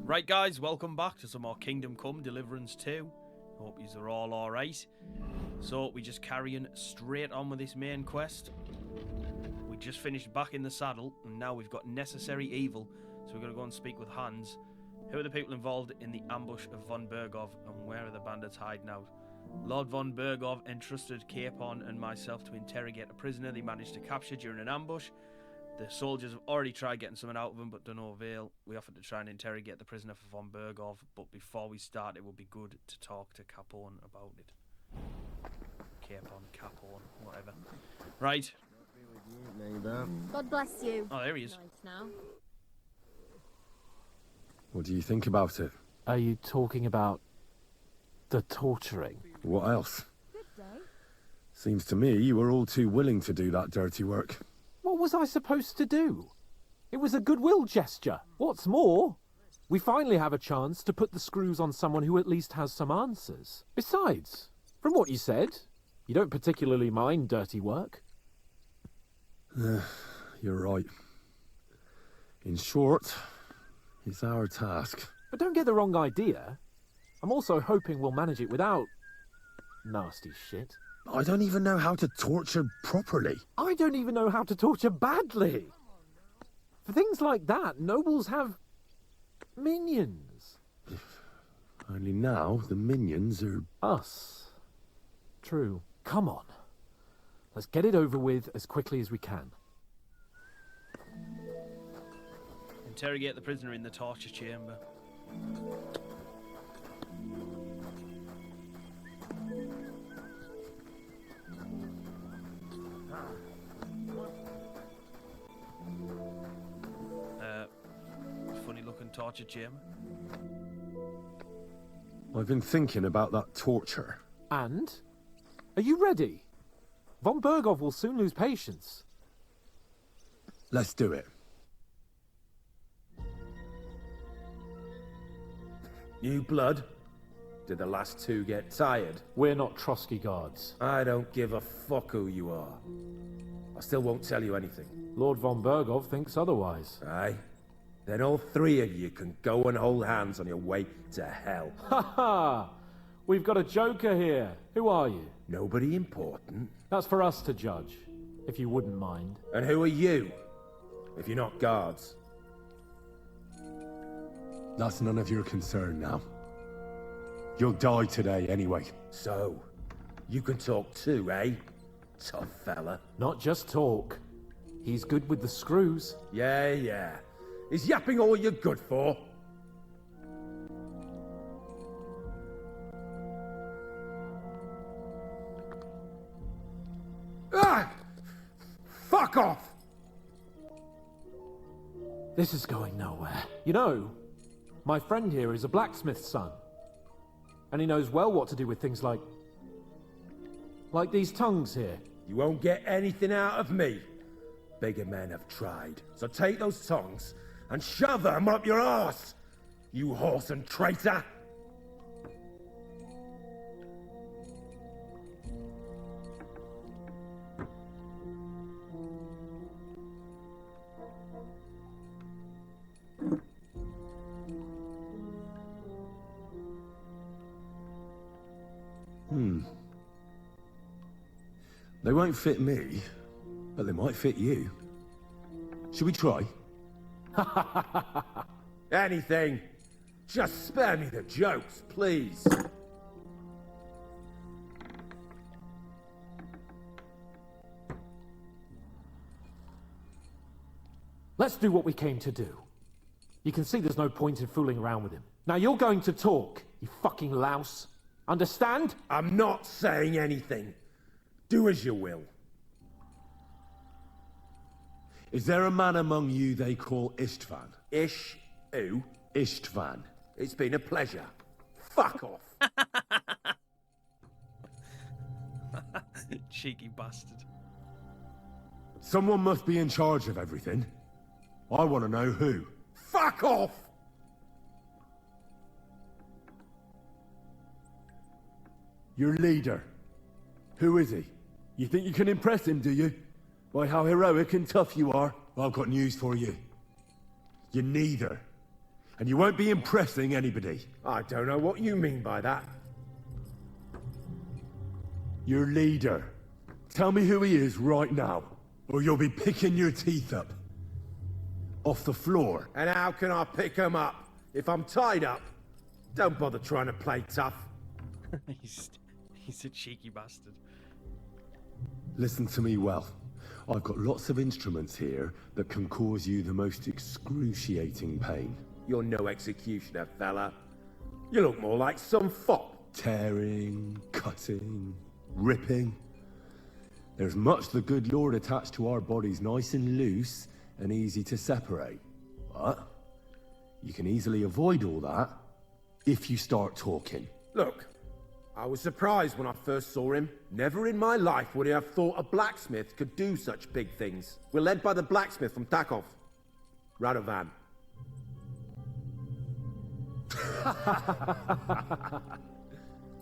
Right guys, welcome back to some more Kingdom Come Deliverance 2. Hope yous are all alright. So, we just carrying straight on with this main quest. We just finished back in the saddle, and now we've got necessary evil, so we're going to go and speak with Hans. Who are the people involved in the ambush of von Bergov, and where are the bandits hiding out? Lord von Bergov entrusted Capon and myself to interrogate a prisoner they managed to capture during an ambush. The soldiers have already tried getting something out of him, but to no avail. We offered to try and interrogate the prisoner for von Bergov, but before we start, it would be good to talk to Capon about it. Capon, whatever. Right. God bless you. Oh, there he is. Nice now. What do you think about it? Are you talking about the torturing? What else? Good day. Seems to me you were all too willing to do that dirty work. What was I supposed to do? It was a goodwill gesture. What's more, we finally have a chance to put the screws on someone who at least has some answers. Besides, from what you said, you don't particularly mind dirty work. You're right. In short, it's our task. But don't get the wrong idea. I'm also hoping we'll manage it without nasty shit. I don't even know how to torture properly. I don't even know how to torture badly. For things like that, nobles have minions. Only now the minions are... Us. True. Come on. Let's get it over with as quickly as we can. Interrogate the prisoner in the torture chamber. Funny looking torture chamber. I've been thinking about that torture. And? Are you ready? Von Bergov will soon lose patience. Let's do it. New blood? Did the last two get tired? We're not Trotsky guards. I don't give a fuck who you are. I still won't tell you anything. Lord von Bergov thinks otherwise. Aye? Then all three of you can go and hold hands on your way to hell. Ha ha! We've got a joker here. Who are you? Nobody important. That's for us to judge, if you wouldn't mind. And who are you? If you're not guards. That's none of your concern now. You'll die today anyway. So, you can talk too, eh? Tough fella. Not just talk. He's good with the screws. Yeah. Is yapping all you're good for? Ah! Fuck off! This is going nowhere. You know, my friend here is a blacksmith's son. And he knows well what to do with things like these tongues here. You won't get anything out of me. Bigger men have tried. So take those tongues and shove them up your arse, you horse and traitor! They won't fit me, but they might fit you. Should we try? Anything. Just spare me the jokes, please. Let's do what we came to do. You can see there's no point in fooling around with him. Now you're going to talk, you fucking louse. Understand? I'm not saying anything. Do as you will. Is there a man among you they call Istvan? Ish? Who? Istvan. It's been a pleasure. Fuck off. Cheeky bastard. Someone must be in charge of everything. I want to know who. Fuck off! Your leader. Who is he? You think you can impress him, do you? By how heroic and tough you are? Well, I've got news for you. You're neither. And you won't be impressing anybody. I don't know what you mean by that. Your leader. Tell me who he is right now, or you'll be picking your teeth up. Off the floor. And how can I pick him up? If I'm tied up, don't bother trying to play tough. He's a cheeky bastard. Listen to me well. I've got lots of instruments here that can cause you the most excruciating pain. You're no executioner, fella. You look more like some fop. Tearing, cutting, ripping. There's much the good Lord attached to our bodies, nice and loose and easy to separate. But you can easily avoid all that if you start talking. Look, I was surprised when I first saw him. Never in my life would I have thought a blacksmith could do such big things. We're led by the blacksmith from Takov. Radovan.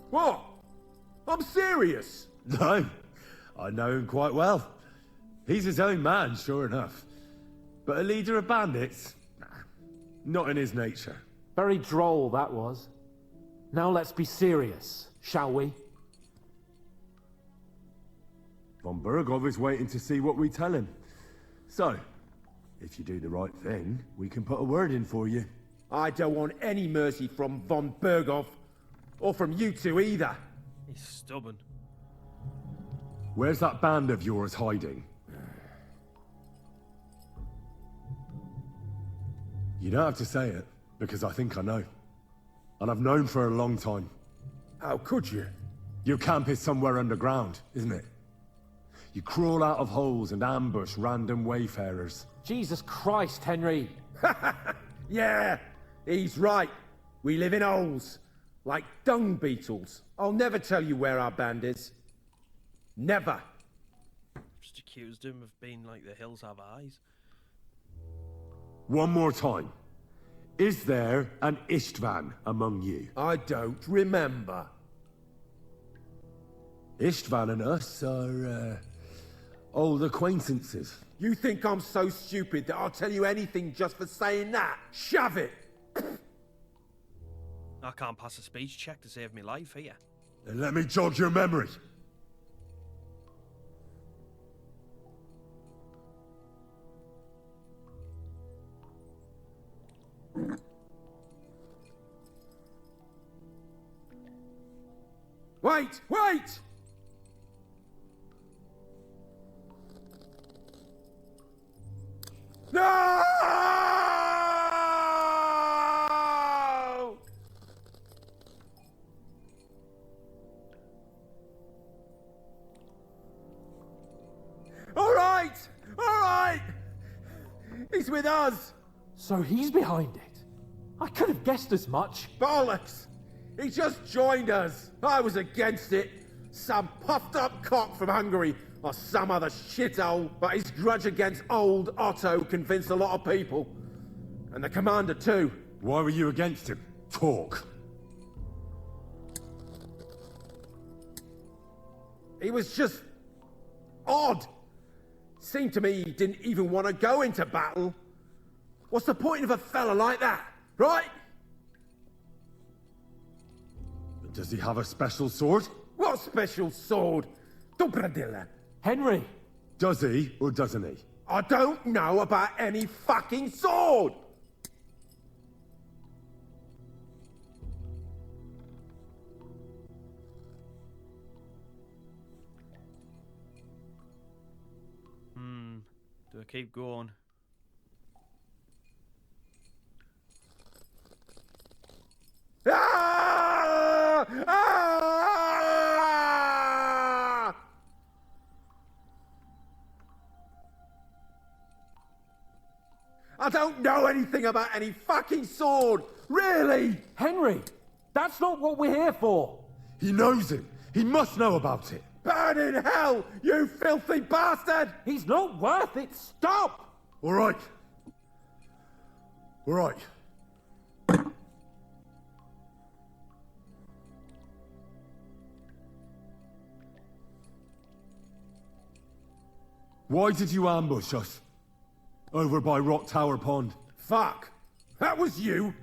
What? I'm serious. No, I know him quite well. He's his own man, sure enough. But a leader of bandits? Nah, not in his nature. Very droll, that was. Now let's be serious, shall we? Von Bergov is waiting to see what we tell him. So, if you do the right thing, we can put a word in for you. I don't want any mercy from Von Bergov, or from you two either. He's stubborn. Where's that band of yours hiding? You don't have to say it, because I think I know. And I've known for a long time. How could you? Your camp is somewhere underground, isn't it? You crawl out of holes and ambush random wayfarers. Jesus Christ, Henry! Yeah, he's right. We live in holes, like dung beetles. I'll never tell you where our band is. Never. Just accused him of being like the hills have eyes. One more time. Is there an Istvan among you? I don't remember. Istvan and us are, old acquaintances. You think I'm so stupid that I'll tell you anything just for saying that? Shove it! I can't pass a speech check to save me life here. Then let me jog your memory. Wait! Wait! No! All right! All right! He's with us! So he's behind it. I could have guessed as much. Bollocks! He just joined us. I was against it. Some puffed up cock from Hungary or some other shithole, but his grudge against old Otto convinced a lot of people. And the commander too. Why were you against him? Talk. He was just odd. Seemed to me he didn't even want to go into battle. What's the point of a fella like that, right? Does he have a special sword? What special sword? Dobradilla. Henry! Does he, or doesn't he? I don't know about any fucking sword! Do I keep going? Ah! Ah! I don't know anything about any fucking sword! Really! Henry! That's not what we're here for! He knows it. He must know about it. Burn in hell, you filthy bastard! He's not worth it! Stop! All right. All right. Why did you ambush us? Over by Rock Tower Pond. Fuck! That was you!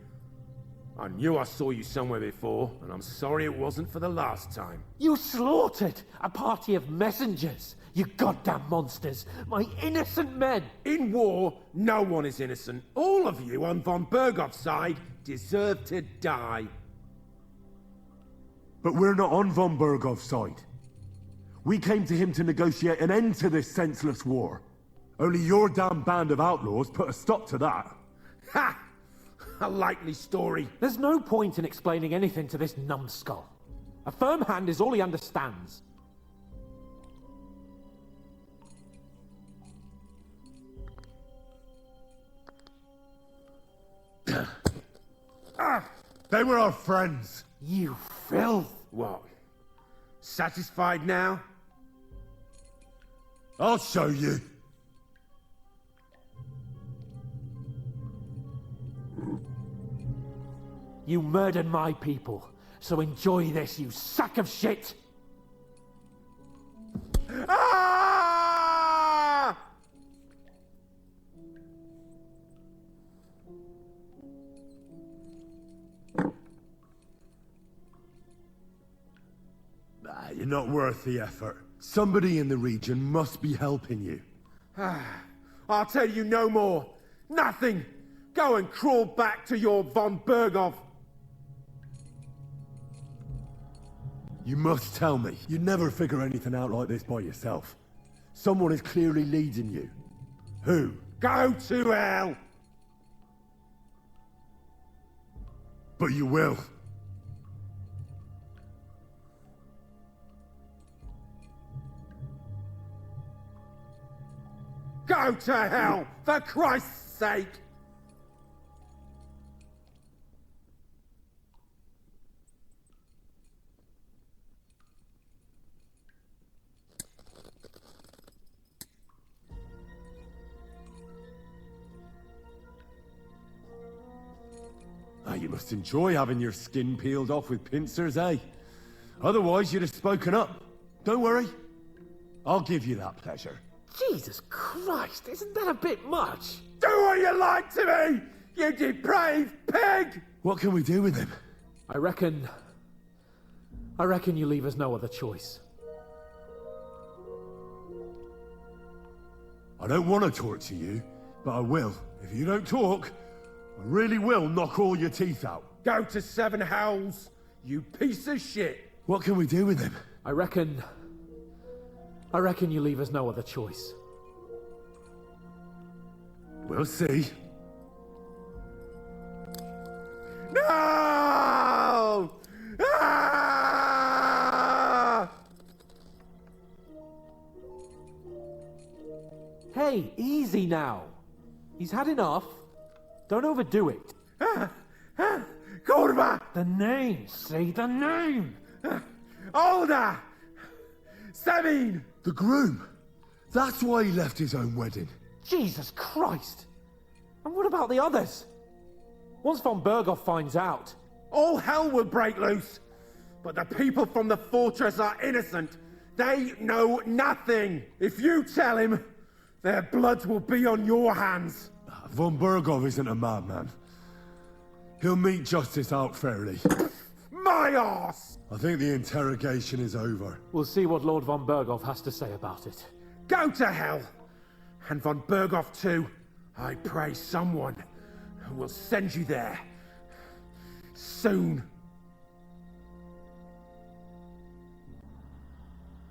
I knew I saw you somewhere before, and I'm sorry it wasn't for the last time. You slaughtered a party of messengers, you goddamn monsters, my innocent men! In war, no one is innocent. All of you on von Bergov's side deserve to die. But we're not on von Bergov's side. We came to him to negotiate an end to this senseless war. Only your damn band of outlaws put a stop to that. Ha! A likely story. There's no point in explaining anything to this numbskull. A firm hand is all he understands. They were our friends. You filth! What? Satisfied now? I'll show you. You murdered my people, so enjoy this, you sack of shit! Ah! You're not worth the effort. Somebody in the region must be helping you. I'll tell you no more. Nothing. Go and crawl back to your von Bergov. You must tell me. You never figure anything out like this by yourself. Someone is clearly leading you. Who? Go to hell! But you will. Go to hell, for Christ's sake! You must enjoy having your skin peeled off with pincers, eh? Otherwise, you'd have spoken up. Don't worry. I'll give you that pleasure. Jesus Christ, isn't that a bit much? Do what you like to me, you depraved pig! What can we do with him? I reckon you leave us no other choice. I don't want to torture you, but I will. If you don't talk, I really will knock all your teeth out. Go to seven hells, you piece of shit! What can we do with him? I reckon you leave us no other choice. We'll see. No! Ah! Hey, easy now. He's had enough. Don't overdo it. Kurva! The name, say the name! Older! Sabine! The groom. That's why he left his own wedding. Jesus Christ! And what about the others? Once von Bergov finds out... All hell will break loose! But the people from the fortress are innocent. They know nothing. If you tell him, their blood will be on your hands. Von Bergov isn't a madman. He'll meet justice out fairly. My arse! I think the interrogation is over. We'll see what Lord von Bergov has to say about it. Go to hell! And von Bergov too. I pray someone will send you there. Soon.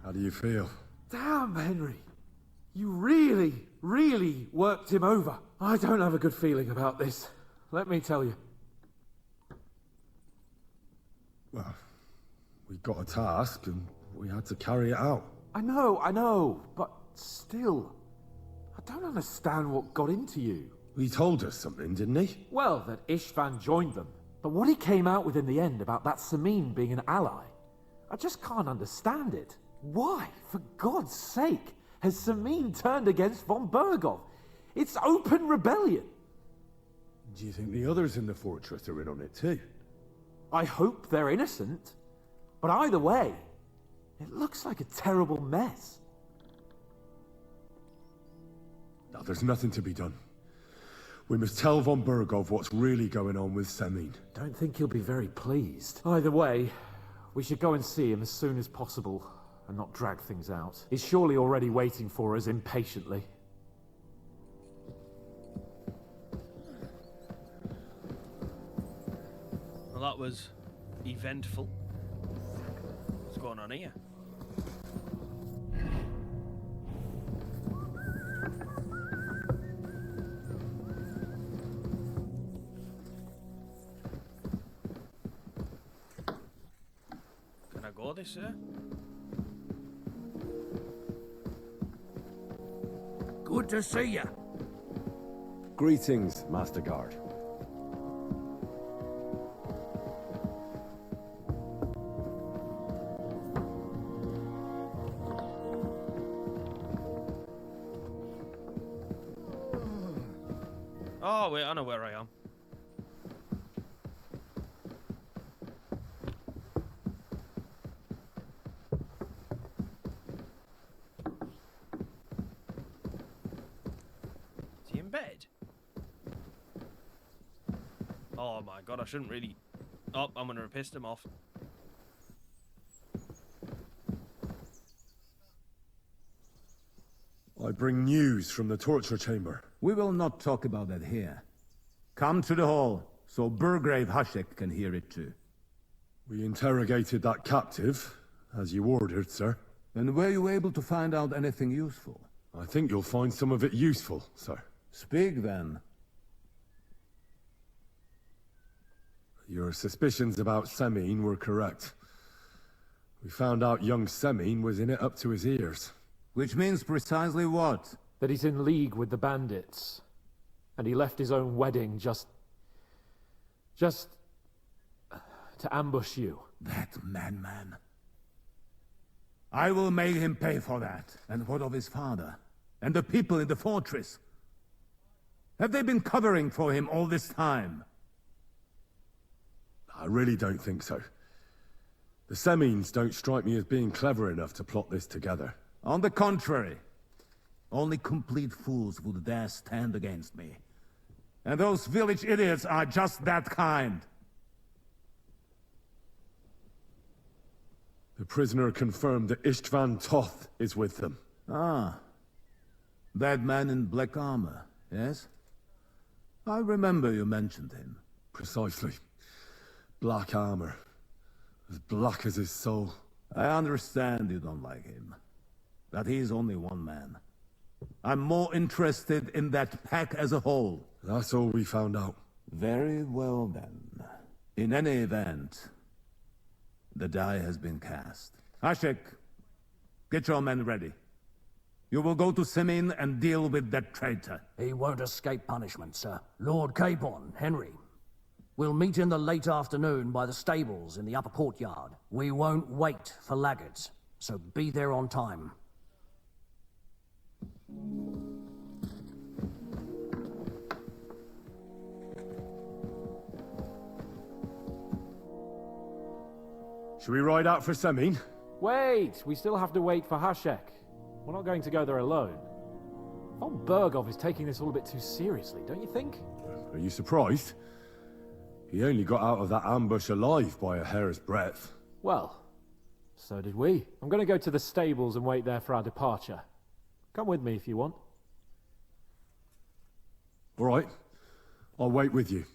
How do you feel? Damn, Henry. You really worked him over. I don't have a good feeling about this. Let me tell you. Well, we got a task and we had to carry it out. I know, but still, I don't understand what got into you. He told us something, didn't he? Well, that Istvan joined them. But what he came out with in the end about that Samin being an ally, I just can't understand it. Why, for God's sake, has Samin turned against von Bergov? It's open rebellion. Do you think the others in the fortress are in on it too? I hope they're innocent. But either way, it looks like a terrible mess. No, there's nothing to be done. We must tell von Burgov what's really going on with Semin. Don't think he'll be very pleased. Either way, we should go and see him as soon as possible and not drag things out. He's surely already waiting for us impatiently. Well, that was eventful. What's going on here? Can I go this, sir? Good to see you. Greetings, Master Guard. Oh, wait, I know where I am. Is he in bed? Oh my god, I shouldn't really... Oh, I'm gonna have pissed him off. I bring news from the torture chamber. We will not talk about that here. Come to the hall, so Burgrave Hashek can hear it too. We interrogated that captive, as you ordered, sir. And were you able to find out anything useful? I think you'll find some of it useful, sir. Speak then. Your suspicions about Semin were correct. We found out young Semin was in it up to his ears. Which means precisely what? That he's in league with the bandits. And he left his own wedding just to ambush you. That madman. I will make him pay for that. And what of his father? And the people in the fortress? Have they been covering for him all this time? I really don't think so. The Semins don't strike me as being clever enough to plot this together. On the contrary. Only complete fools would dare stand against me. And those village idiots are just that kind. The prisoner confirmed that Istvan Toth is with them. Ah. That man in black armor, yes? I remember you mentioned him. Precisely. Black armor. As black as his soul. I understand you don't like him. But he's only one man. I'm more interested in that pack as a whole. That's all we found out. Very well then. In any event, the die has been cast. Hashek, get your men ready. You will go to Semin and deal with that traitor. He won't escape punishment, sir. Lord Capon, Henry. We'll meet in the late afternoon by the stables in the upper courtyard. We won't wait for laggards, so be there on time. Should we ride out for Semin? Wait! We still have to wait for Hashek. We're not going to go there alone. Von Burgov is taking this all a bit too seriously, don't you think? Are you surprised? He only got out of that ambush alive by a hair's breadth. Well, so did we. I'm going to go to the stables and wait there for our departure. Come with me if you want. All right. I'll wait with you.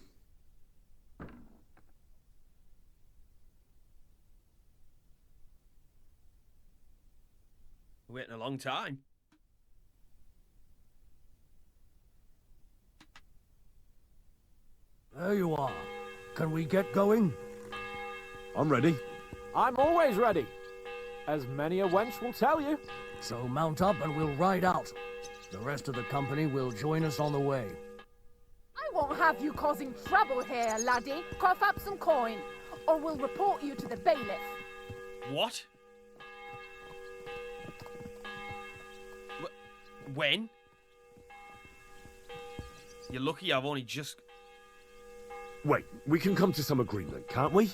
We're waiting a long time. There you are. Can we get going? I'm ready. I'm always ready. As many a wench will tell you. So mount up and we'll ride out. The rest of the company will join us on the way. I won't have you causing trouble here, laddie. Cough up some coin, or we'll report you to the bailiff. What? When? You're lucky I've only just... Wait, we can come to some agreement, can't we?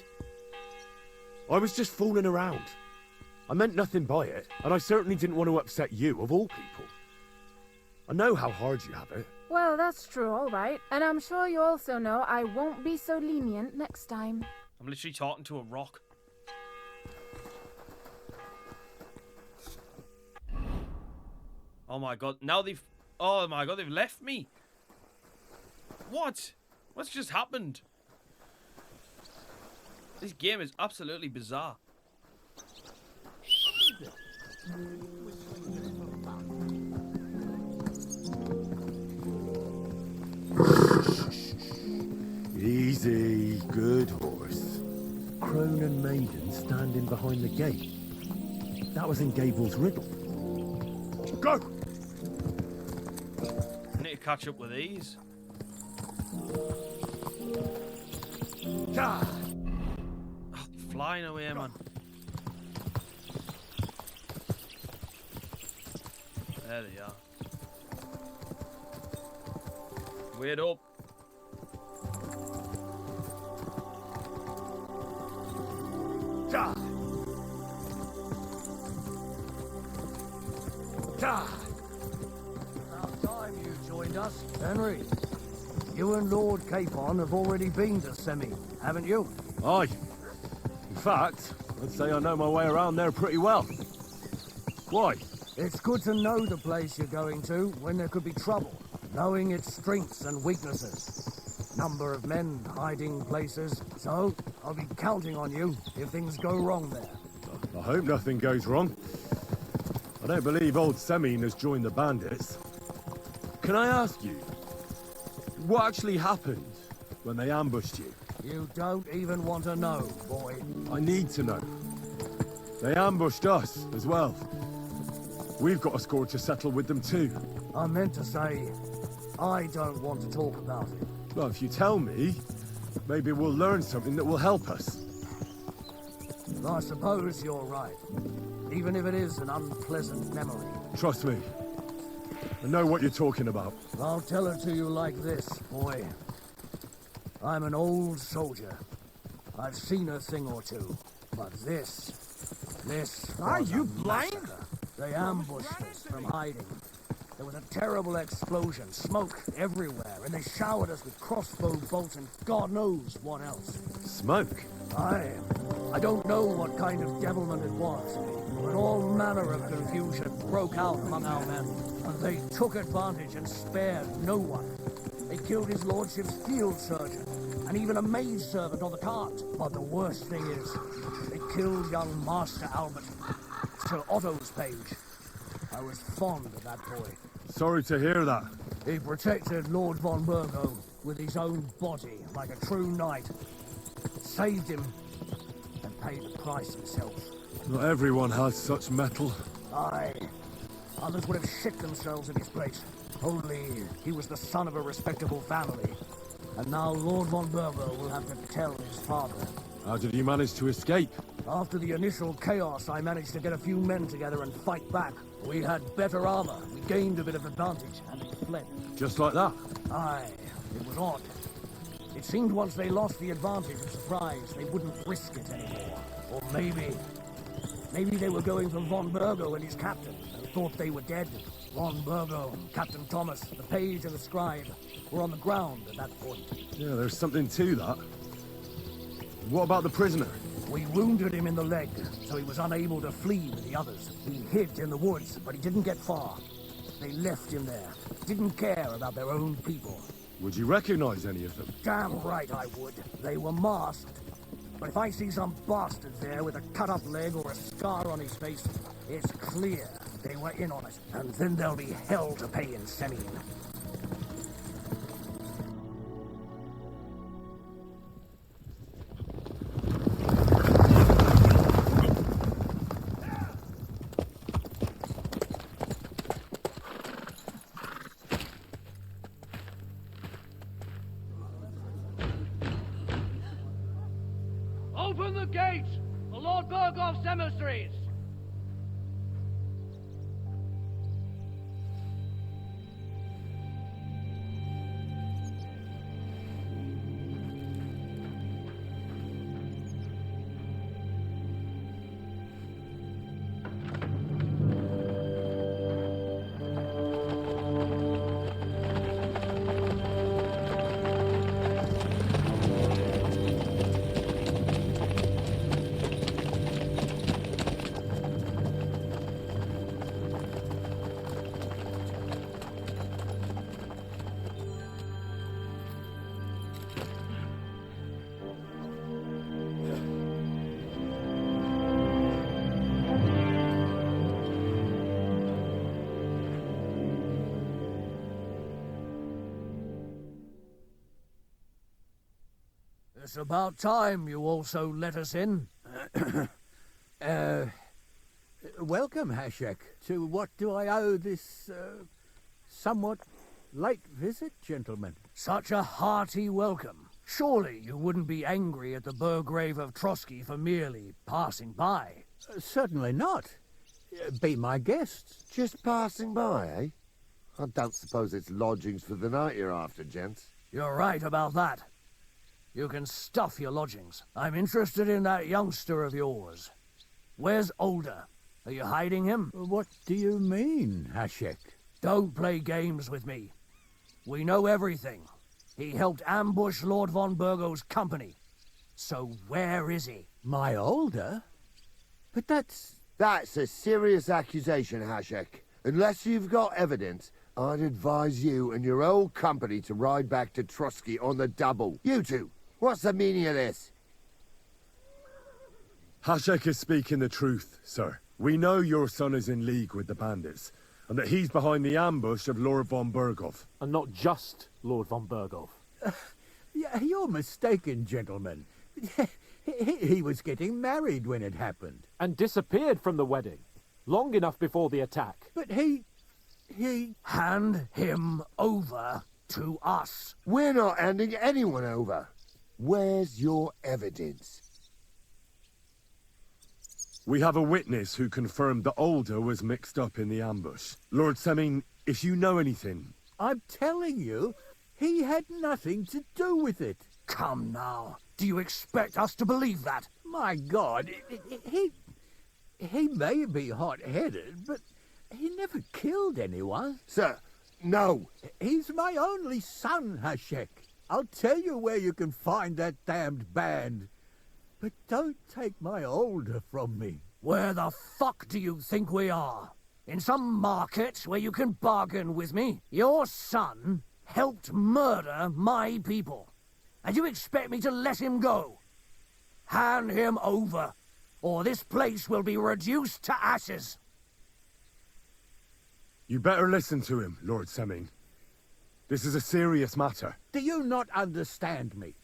I was just fooling around. I meant nothing by it, and I certainly didn't want to upset you, of all people. I know how hard you have it. Well, that's true, all right. And I'm sure you also know I won't be so lenient next time. I'm literally talking to a rock. Oh my god, now they've... Oh my god, they've left me. What? What's just happened? This game is absolutely bizarre. Easy, good horse. Crone and maiden standing behind the gate. That was in Gable's riddle. Go! I need to catch up with these. Ah! Oh, flying away, man. There they are. Wait up. Ah! Ah! About time you joined us, Henry. You and Lord Capon have already been to Semi, haven't you? Aye. In fact, I'd say I know my way around there pretty well. Why? It's good to know the place you're going to when there could be trouble, knowing its strengths and weaknesses. Number of men, hiding places, so I'll be counting on you if things go wrong there. I hope nothing goes wrong. I don't believe old Semine has joined the bandits. Can I ask you, what actually happened when they ambushed you? You don't even want to know, boy. I need to know. They ambushed us as well. We've got a score to settle with them too. I meant to say, I don't want to talk about it. Well, if you tell me, maybe we'll learn something that will help us. I suppose you're right. Even if it is an unpleasant memory. Trust me. I know what you're talking about. I'll tell it to you like this, boy. I'm an old soldier. I've seen a thing or two. But this... Are you blind? They ambushed us from hiding. There was a terrible explosion, smoke everywhere, and they showered us with crossbow bolts and God knows what else. Smoke? I don't know what kind of devilment it was, but all manner of confusion broke out among our men, and they took advantage and spared no one. They killed his lordship's field surgeon, and even a maidservant on the cart. But the worst thing is, they killed young Master Albert, Sir Otto's page. I was fond of that boy. Sorry to hear that. He protected Lord von Burgo with his own body like a true knight. Saved him and paid the price himself. Not everyone has such mettle. Aye. Others would have shit themselves in his place. Only he was the son of a respectable family. And now Lord von Burgo will have to tell his father. How did you manage to escape? After the initial chaos, I managed to get a few men together and fight back. We had better armor, we gained a bit of advantage, and they fled. Just like that? Aye, it was odd. It seemed once they lost the advantage of surprise, they wouldn't risk it anymore. Or maybe they were going for von Burgo and his captain, and thought they were dead. Von Burgo, Captain Thomas, the page and the scribe were on the ground at that point. Yeah, there's something to that. What about the prisoner? We wounded him in the leg, so he was unable to flee with the others. He hid in the woods, but he didn't get far. They left him there. Didn't care about their own people. Would you recognize any of them? Damn right I would. They were masked. But if I see some bastard there with a cut-up leg or a scar on his face, it's clear they were in on it. And then there'll be hell to pay in Semine. Open the gate for Lord Burgoff's emissaries! It's about time you also let us in. Welcome, Hashek. To what do I owe this, somewhat late visit, gentlemen? Such a hearty welcome. Surely you wouldn't be angry at the Burgrave of Trotsky for merely passing by? Certainly not. Be my guests. Just passing by, eh? I don't suppose it's lodgings for the night you're after, gents. You're right about that. You can stuff your lodgings. I'm interested in that youngster of yours. Where's Older? Are you hiding him? What do you mean, Hashek? Don't play games with me. We know everything. He helped ambush Lord von Burgo's company. So where is he? My Older? But that's a serious accusation, Hashek. Unless you've got evidence, I'd advise you and your old company to ride back to Trotsky on the double. You two, what's the meaning of this? Hashek is speaking the truth, sir. We know your son is in league with the bandits, and that he's behind the ambush of Lord von Burgov. And not just Lord von Burgov. Yeah, you're mistaken, gentlemen. He was getting married when it happened. And disappeared from the wedding, long enough before the attack. But he... Hand him over to us. We're not handing anyone over. Where's your evidence? We have a witness who confirmed that Older was mixed up in the ambush. Lord Seming, if you know anything... I'm telling you, he had nothing to do with it. Come now. Do you expect us to believe that? My God, he may be hot-headed, but he never killed anyone. Sir, no. He's my only son, Hashek. I'll tell you where you can find that damned band. But don't take my Older from me. Where the fuck do you think we are? In some market where you can bargain with me? Your son helped murder my people. And you expect me to let him go? Hand him over, or this place will be reduced to ashes. You better listen to him, Lord Seming. This is a serious matter. Do you not understand me?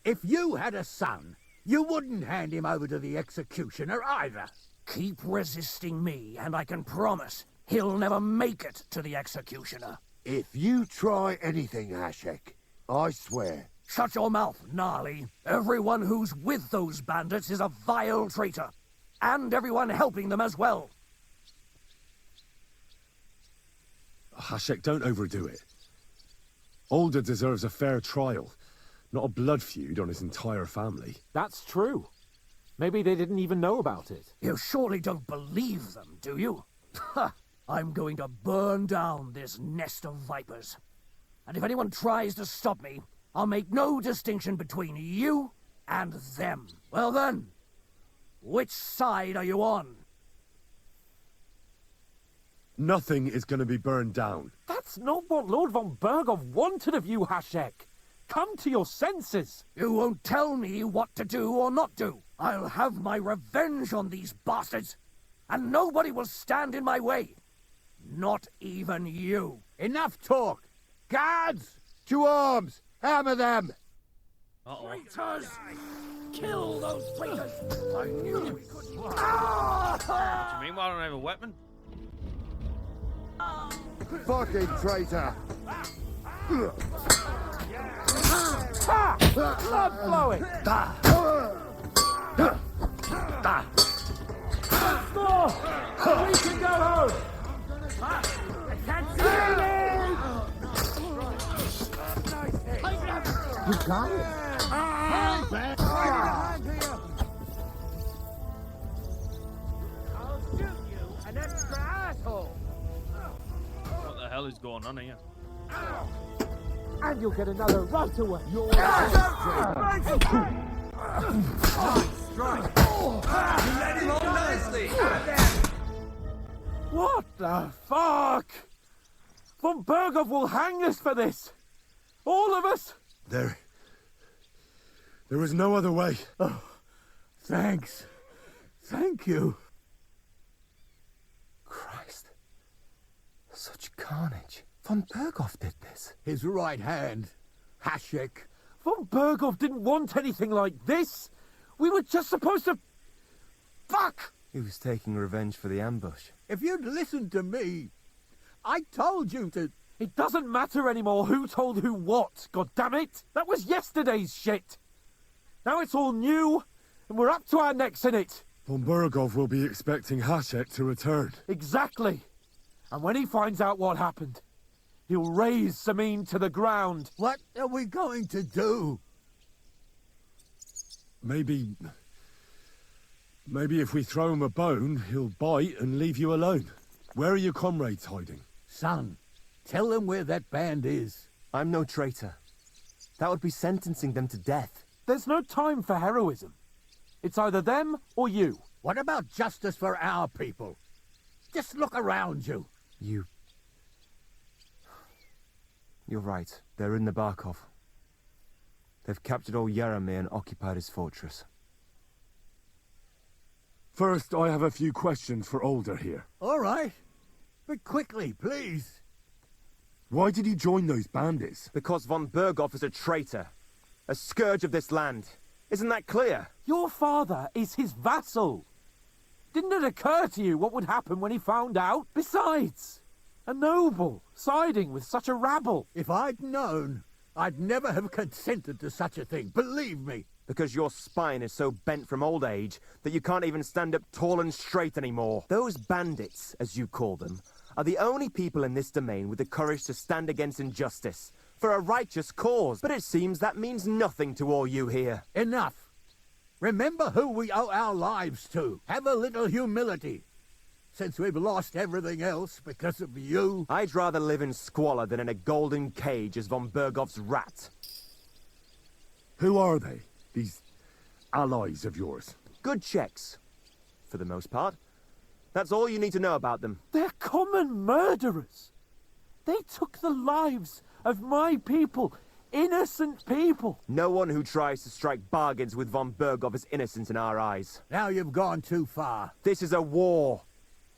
If you had a son, you wouldn't hand him over to the executioner either. Keep resisting me, and I can promise he'll never make it to the executioner. If you try anything, Hashek, I swear... Shut your mouth, Gnarly. Everyone who's with those bandits is a vile traitor. And everyone helping them as well. Hashek, don't overdo it. Older deserves a fair trial, not a blood feud on his entire family. That's true. Maybe they didn't even know about it. You surely don't believe them, do you? Ha! I'm going to burn down this nest of vipers. And if anyone tries to stop me, I'll make no distinction between you and them. Well then, which side are you on? Nothing is going to be burned down. That's not what Lord von Burgov wanted of you, Hashek. Come to your senses. You won't tell me what to do or not do. I'll have my revenge on these bastards, and nobody will stand in my way. Not even you. Enough talk. Guards! To arms! Hammer them! Traitors! Kill those traitors! I knew we could. What do you mean, why don't I have a weapon? Fucking traitor! Blood flowing! More! We can go home! You got it! I'll shoot you an extra asshole! What the hell is going on here? And you'll get another right away! Nice strike! You led him on nicely! What the fuck? Von Burgov will hang us for this. All of us. There was no other way. Oh, thanks. Thank you. Christ. Such carnage. Von Burgov did this. His right hand, Hashek, Von Berghoff didn't want anything like this. We were just supposed to... Fuck! He was taking revenge for the ambush. If you'd listened to me, I told you to... It doesn't matter anymore who told who what, goddammit! That was yesterday's shit! Now it's all new, and we're up to our necks in it! Von Berghoff will be expecting Hasek to return. Exactly! And when he finds out what happened, he'll raise Samin to the ground. What are we going to do? Maybe if we throw him a bone, he'll bite and leave you alone. Where are your comrades hiding? Son, tell them where that band is. I'm no traitor. That would be sentencing them to death. There's no time for heroism. It's either them or you. What about justice for our people? Just look around you. You're right. They're in the Barkov. They've captured old Yaramir and occupied his fortress. First, I have a few questions for Older here. All right. But quickly, please. Why did he join those bandits? Because von Berghoff is a traitor. A scourge of this land. Isn't that clear? Your father is his vassal. Didn't it occur to you what would happen when he found out? Besides, a noble siding with such a rabble. If I'd known, I'd never have consented to such a thing, believe me. Because your spine is so bent from old age that you can't even stand up tall and straight anymore. Those bandits, as you call them, are the only people in this domain with the courage to stand against injustice for a righteous cause. But it seems that means nothing to all you here. Enough. Remember who we owe our lives to. Have a little humility. Since we've lost everything else because of you. I'd rather live in squalor than in a golden cage as von Berghoff's rat. Who are they? These allies of yours? Good Czechs, for the most part. That's all you need to know about them. They're common murderers. They took the lives of my people, innocent people. No one who tries to strike bargains with von Berghoff is innocent in our eyes. Now you've gone too far. This is a war.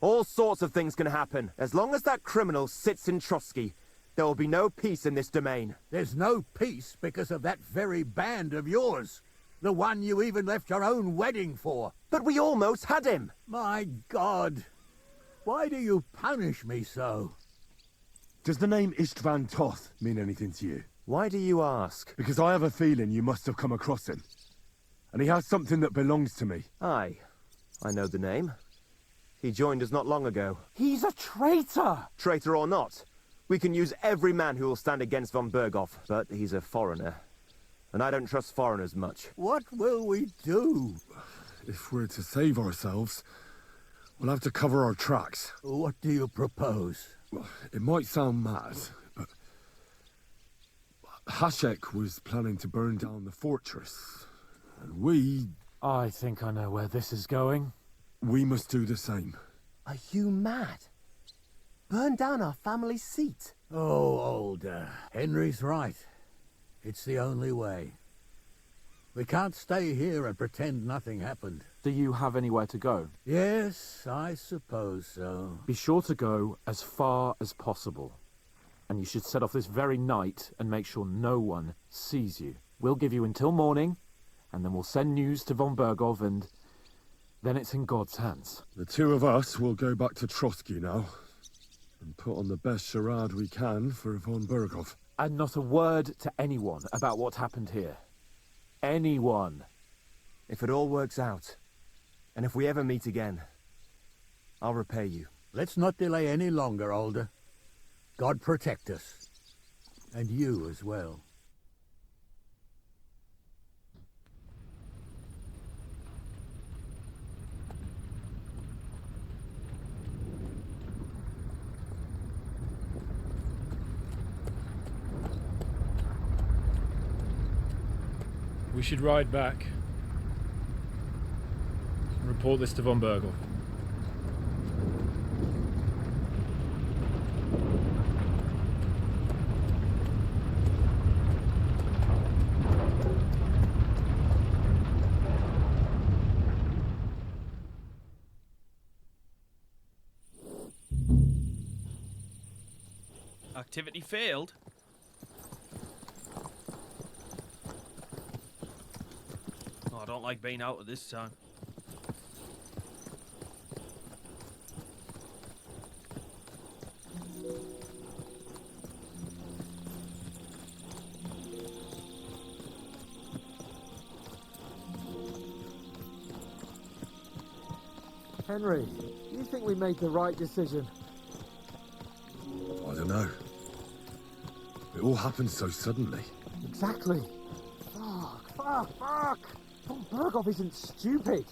All sorts of things can happen. As long as that criminal sits in Trotsky, there will be no peace in this domain. There's no peace because of that very band of yours. The one you even left your own wedding for. But we almost had him. My God. Why do you punish me so? Does the name Istvan Toth mean anything to you? Why do you ask? Because I have a feeling you must have come across him. And he has something that belongs to me. Aye. I know the name. He joined us not long ago. He's a traitor! Traitor or not, we can use every man who will stand against von Berghoff. But he's a foreigner. And I don't trust foreigners much. What will we do? If we're to save ourselves, we'll have to cover our tracks. What do you propose? Well, it might sound mad, but Hasek was planning to burn down the fortress. And we... I think I know where this is going. We must do the same. Are you mad? Burn down our family seat? Oh, Older. Henry's right. It's the only way. We can't stay here and pretend nothing happened. Do you have anywhere to go? Yes, I suppose so. Be sure to go as far as possible. And you should set off this very night and make sure no one sees you. We'll give you until morning, and then we'll send news to von Berghoff, and then it's in God's hands. The two of us will go back to Trotsky now, and put on the best charade we can for von Berghoff. And not a word to anyone about what happened here. Anyone. If it all works out, and if we ever meet again, I'll repay you. Let's not delay any longer, Older. God protect us. And you as well. We should ride back and report this to von Berghoff. Activity failed? I don't like being out at this time. Henry, you think we made the right decision? I don't know. It all happened so suddenly. Exactly. Fuck! Von Berghoff isn't stupid.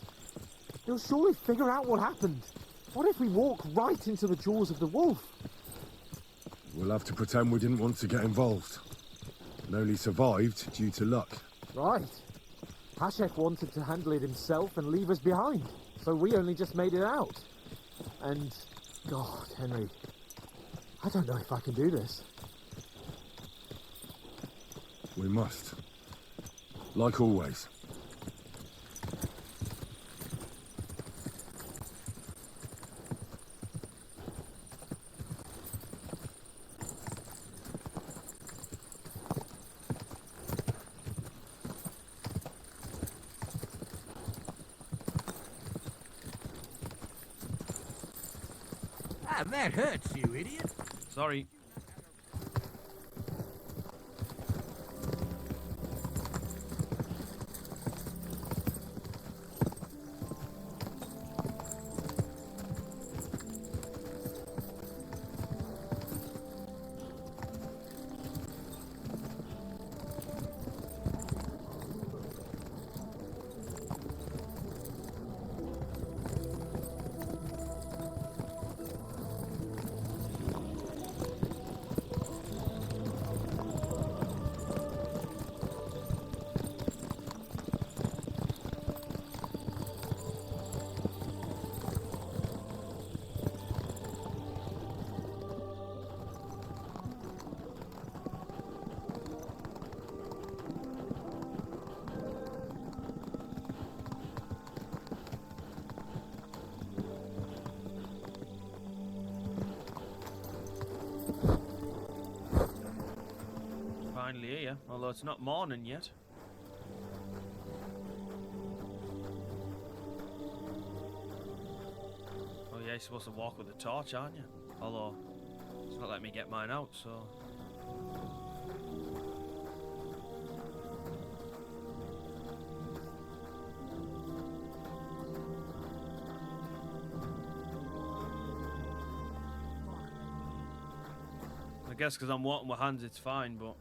He'll surely figure out what happened. What if we walk right into the jaws of the wolf? We'll have to pretend we didn't want to get involved. And only survived due to luck. Right. Hashek wanted to handle it himself and leave us behind. So we only just made it out. And, God, Henry, I don't know if I can do this. We must. Like always. Ah, that hurts, you idiot. Sorry. Finally here, although it's not morning yet. Oh yeah, you're supposed to walk with a torch, aren't you? Although, it's not letting me get mine out, so... I guess because I'm walking with hands, it's fine, but...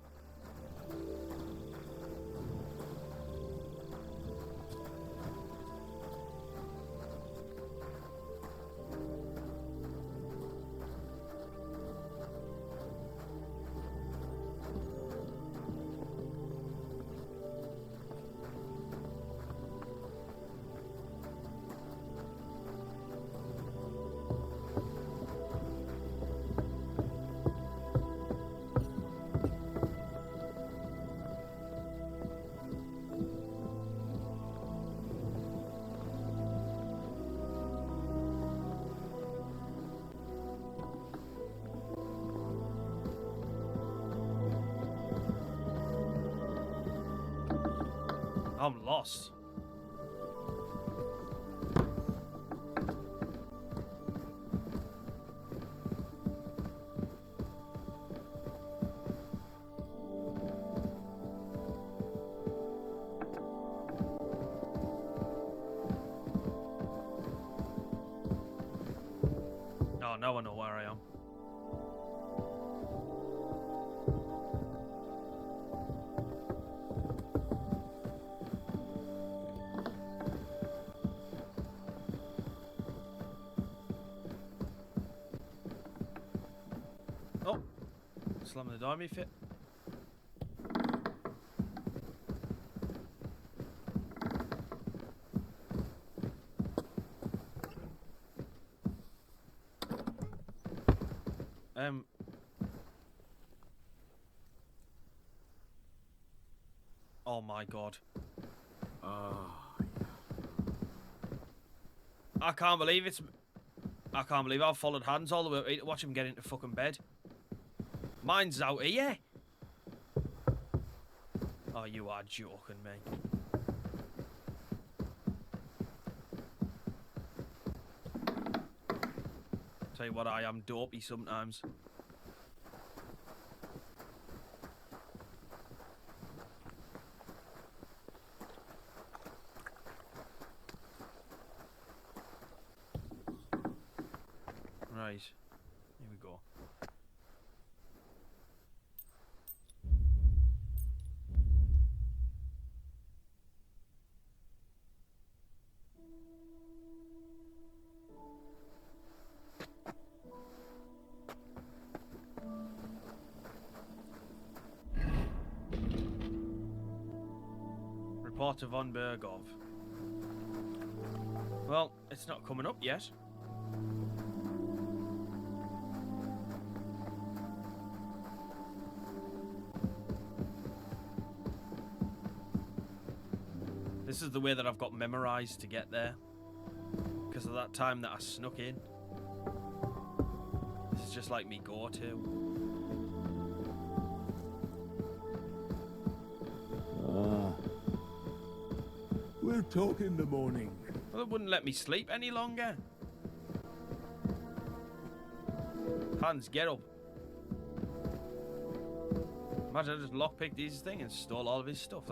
I'm lost. Oh, now I know where I am. Oh, slam the door me fit. Oh my god. I can't believe it's... I can't believe I've followed hands all the way to watch him get into fucking bed. Mine's out here. Oh, you are joking me. tell you what, I am dopey sometimes. Right, here we go. Report to von Bergov. Well, it's not coming up yet. This is the way that I've got memorized to get there. Because of that time that I snuck in. This is just like me go-to. We'll talk in the morning. Well, it wouldn't let me sleep any longer. Hans, get up. Imagine I just lockpicked his thing and stole all of his stuff.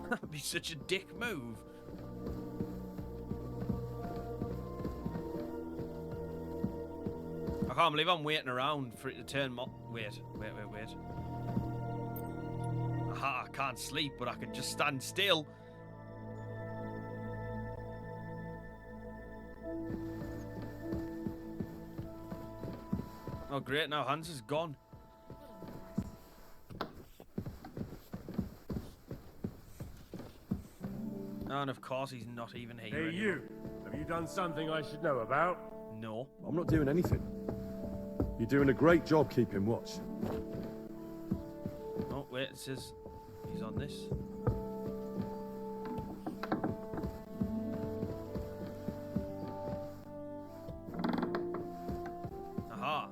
That'd be such a dick move. I can't believe I'm waiting around for it to turn wait. Aha, I can't sleep, but I can just stand still. Oh great, now Hans is gone. And of course he's not even here Hey anymore. you, have you done something I should know about? No. I'm not doing anything. You're doing a great job keeping watch. Oh wait, it says he's on this. Aha.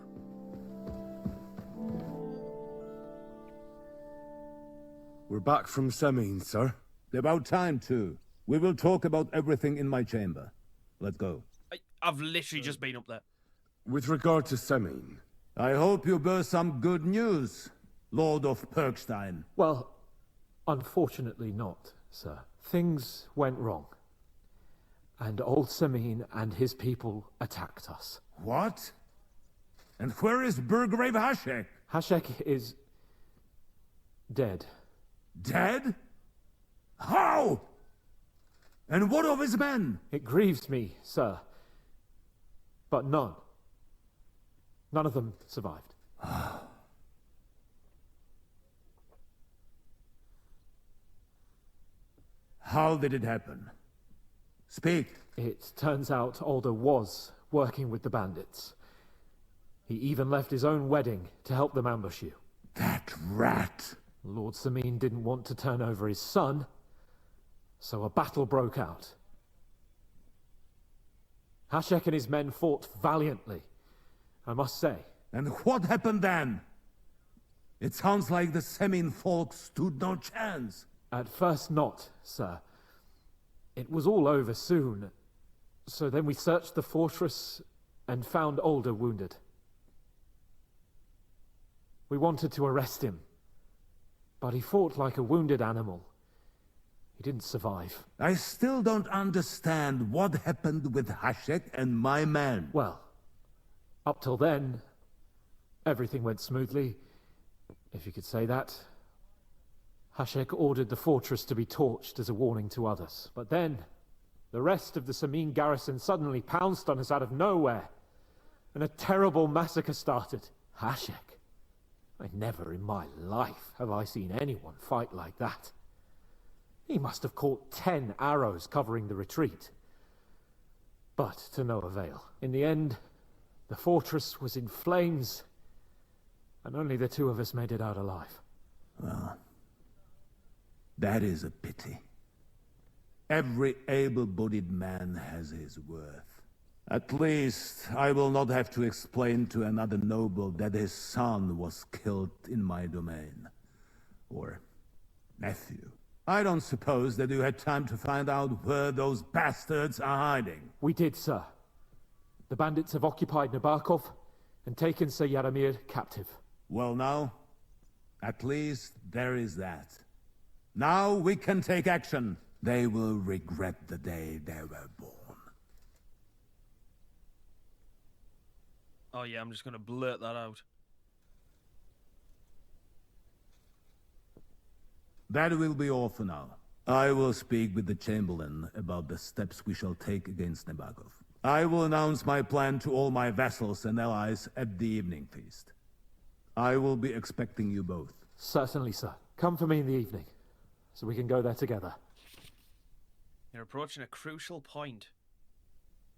We're back from Semin, sir. About time, too. We will talk about everything in my chamber. Let's go. I've literally just been up there. With regard to Semin... I hope you bear some good news, Lord of Perkstein. Well, unfortunately not, sir. Things went wrong. And old Semin and his people attacked us. What? And where is Burgrave Hashek? Hashek is... dead. Dead? How? And what of his men? It grieves me, sir. But none of them survived. How did it happen? Speak. It turns out Alder was working with the bandits. He even left his own wedding to help them ambush you. That rat! Lord Semin didn't want to turn over his son, so a battle broke out. Hashek and his men fought valiantly, I must say. And what happened then? It sounds like the Semin folk stood no chance. At first not, sir. It was all over soon. So then we searched the fortress and found Alder wounded. We wanted to arrest him, but he fought like a wounded animal. He didn't survive. I still don't understand what happened with Hashek and my men. Well, up till then, everything went smoothly, if you could say that. Hashek ordered the fortress to be torched as a warning to others. But then, the rest of the Semin garrison suddenly pounced on us out of nowhere, and a terrible massacre started. Hashek. Never in my life have I seen anyone fight like that. He must have caught 10 arrows covering the retreat. But to no avail. In the end, the fortress was in flames, and only the two of us made it out alive. Well, that is a pity. Every able-bodied man has his worth. At least, I will not have to explain to another noble that his son was killed in my domain. Or nephew. I don't suppose that you had time to find out where those bastards are hiding. We did, sir. The bandits have occupied Nabokov and taken Sir Yaramir captive. Well now, at least there is that. Now we can take action. They will regret the day they were born. Oh yeah, I'm just gonna blurt that out. That will be all for now. I will speak with the Chamberlain about the steps we shall take against Nabokov. I will announce my plan to all my vassals and allies at the evening feast. I will be expecting you both. Certainly, sir. Come for me in the evening, so we can go there together. You're approaching a crucial point.